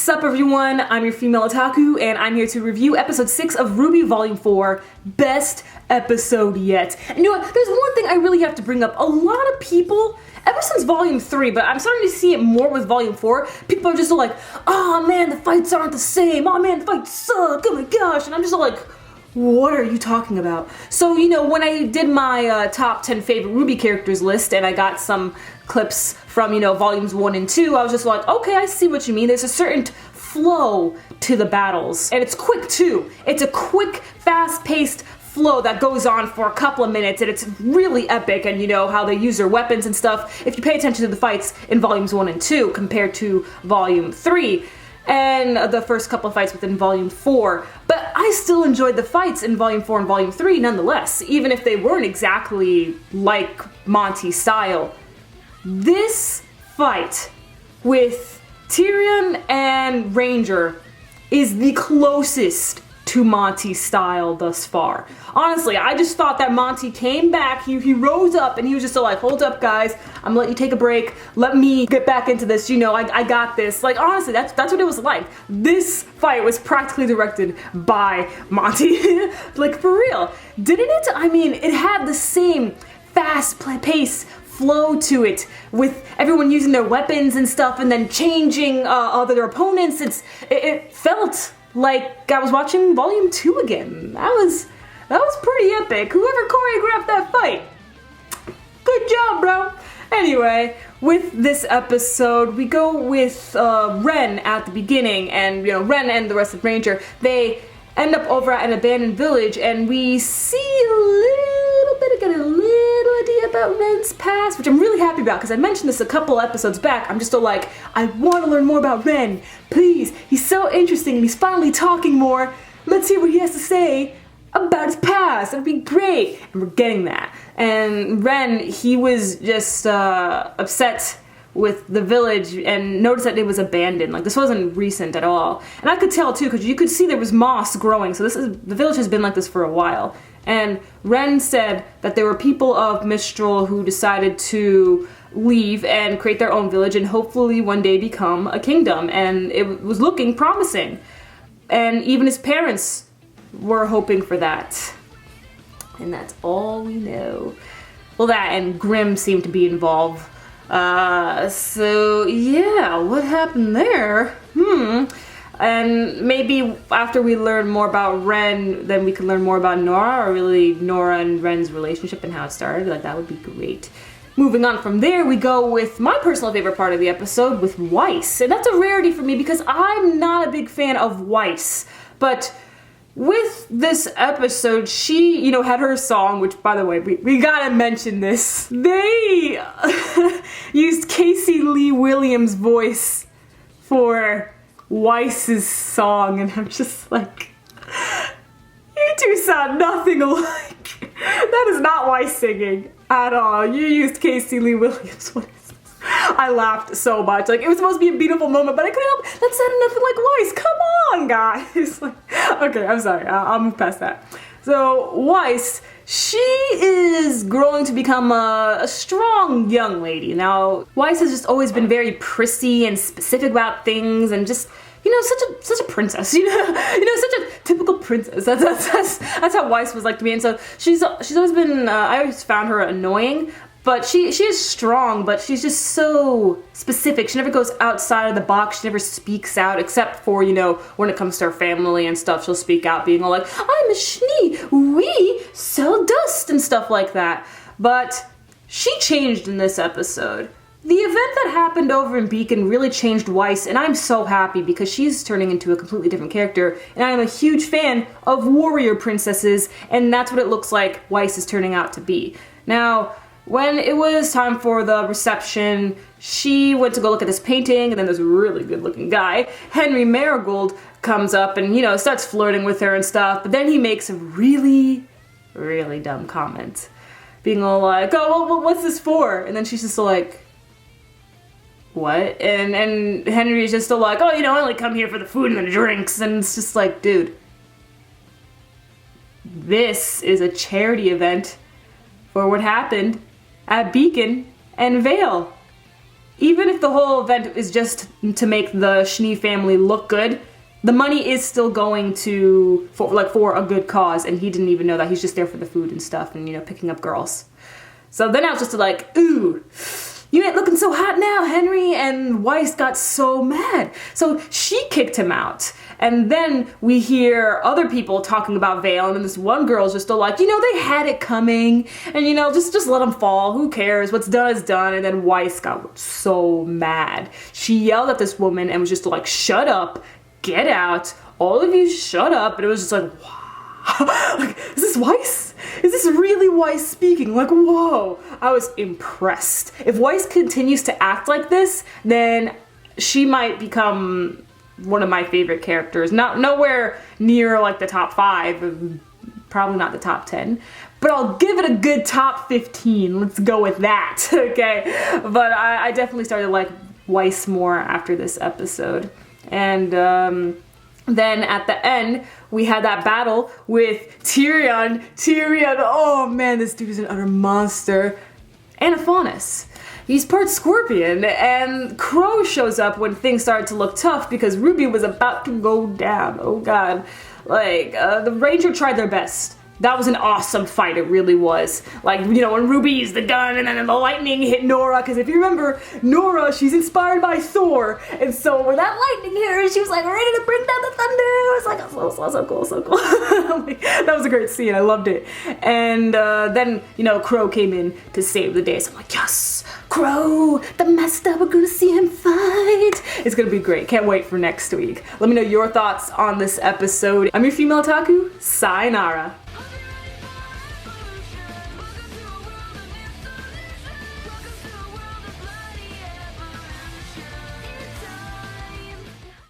Sup everyone, I'm your female otaku, and I'm here to review episode 6 of RWBY Volume 4, best episode yet. And you know what, there's one thing I really have to bring up. A lot of people, ever since Volume 3, but I'm starting to see it more with Volume 4, people are just so like, oh man, the fights aren't the same, oh man, the fights suck, oh my gosh, and I'm just like, what are you talking about? So, you know, when I did my top 10 favorite RWBY characters list and I got some clips from, you know, volumes 1 and 2, I was just like, okay, I see what you mean. There's a certain flow to the battles. And it's quick too. It's a quick, fast-paced flow that goes on for a couple of minutes, and it's really epic. And you know how they use their weapons and stuff. If you pay attention to the fights in volumes 1 and 2 compared to volume 3, and the first couple of fights within Volume 4. But I still enjoyed the fights in Volume 4 and Volume 3 nonetheless, even if they weren't exactly like Monty's style. This fight with Tyrion and Ranger is the closest to Monty's style thus far. Honestly, I just thought that Monty came back, he rose up, and he was just so like, hold up guys, I'm gonna let you take a break, let me get back into this, you know, I got this. Like honestly, that's what it was like. This fight was practically directed by Monty. Like for real. Didn't it? I mean, it had the same fast pace flow to it, with everyone using their weapons and stuff and then changing their opponents. It felt like I was watching Volume 2 again. That was pretty epic. Whoever choreographed that fight, good job, bro. Anyway, with this episode, we go with Ren at the beginning, and you know, Ren and the rest of Ranger, they end up over at an abandoned village, and we see get a little idea about Ren's past, which I'm really happy about, because I mentioned this a couple episodes back. I'm just so like, I want to learn more about Ren. Please, he's so interesting, and he's finally talking more. Let's hear what he has to say about his past. It'd be great. And we're getting that. And Ren, he was just upset with the village and noticed that it was abandoned. Like, this wasn't recent at all. And I could tell too, because you could see there was moss growing. So the village has been like this for a while. And Ren said that there were people of Mistral who decided to leave and create their own village and hopefully one day become a kingdom. And it was looking promising. And even his parents were hoping for that. And that's all we know. Well, that and Grimm seemed to be involved. So yeah, what happened there? And maybe after we learn more about Ren, then we can learn more about Nora, or really Nora and Ren's relationship and how it started. Like, that would be great. Moving on from there, we go with my personal favorite part of the episode, with Weiss. And that's a rarity for me because I'm not a big fan of Weiss. But with this episode, she, you know, had her song, which, by the way, we gotta mention this. They used Casey Lee Williams' voice for Weiss's song, and I'm just like, you two sound nothing alike. That is not Weiss singing at all. You used Casey Lee Williams' voice. I laughed so much. Like, it was supposed to be a beautiful moment, but I couldn't help. That sounded nothing like Weiss. Come on, guys. Like, okay, I'm sorry. I'll move past that. So Weiss, she is growing to become a strong young lady. Now, Weiss has just always been very prissy and specific about things, and just, you know, such a princess. You know, such a typical princess. That's how Weiss was like to me. And so she's always been. I always found her annoying. But she is strong, but she's just so specific. She never goes outside of the box. She never speaks out, except for, you know, when it comes to her family and stuff. She'll speak out, being all like, I'm a Schnee, we sell dust, and stuff like that. But she changed in this episode. The event that happened over in Beacon really changed Weiss, and I'm so happy because she's turning into a completely different character. And I'm a huge fan of warrior princesses, and that's what it looks like Weiss is turning out to be. Now, when it was time for the reception, she went to go look at this painting, and then this really good-looking guy, Henry Marigold, comes up and, you know, starts flirting with her and stuff, but then he makes a really, really dumb comment, being all like, oh, well, what's this for? And then she's just like, what? And Henry's just still like, oh, you know, I only come here for the food and the drinks, and it's just like, dude, this is a charity event for what happened at Beacon and Vale. even if the whole event is just to make the Schnee family look good, the money is still going to, for a good cause, and he didn't even know that. He's just there for the food and stuff and, you know, picking up girls. So then I was just like, ooh, you ain't looking so hot now, Henry, and Weiss got so mad. So she kicked him out. And then we hear other people talking about Vale, and then this one girl's just still like, you know, they had it coming, and, you know, just let them fall, who cares, what's done is done. And then Weiss got so mad. She yelled at this woman and was just like, shut up, get out, all of you shut up. And it was just like, wow. Like, is this Weiss? Is this really Weiss speaking? Like, whoa. I was impressed. If Weiss continues to act like this, then she might become one of my favorite characters. Nowhere near like the top 5, probably not the top 10, but I'll give it a good top 15. Let's go with that, okay? But I definitely started to like Weiss more after this episode. And then at the end, we had that battle with Tyrion. Tyrion, oh man, this dude is an utter monster. And Faunus. He's part scorpion, and Crow shows up when things started to look tough because RWBY was about to go down. Oh god. Like, the Ranger tried their best. That was an awesome fight, it really was. Like, you know, when RWBY used the gun and then the lightning hit Nora, because if you remember, Nora, she's inspired by Thor, and so when that lightning hit her, she was like ready to bring down the thunder. It was like, oh, so cool, so cool. Like, that was a great scene, I loved it. And then, you know, Crow came in to save the day, so I'm like, yes, Crow, the master, we're gonna see him fight. It's gonna be great, can't wait for next week. Let me know your thoughts on this episode. I'm your female otaku, sayonara.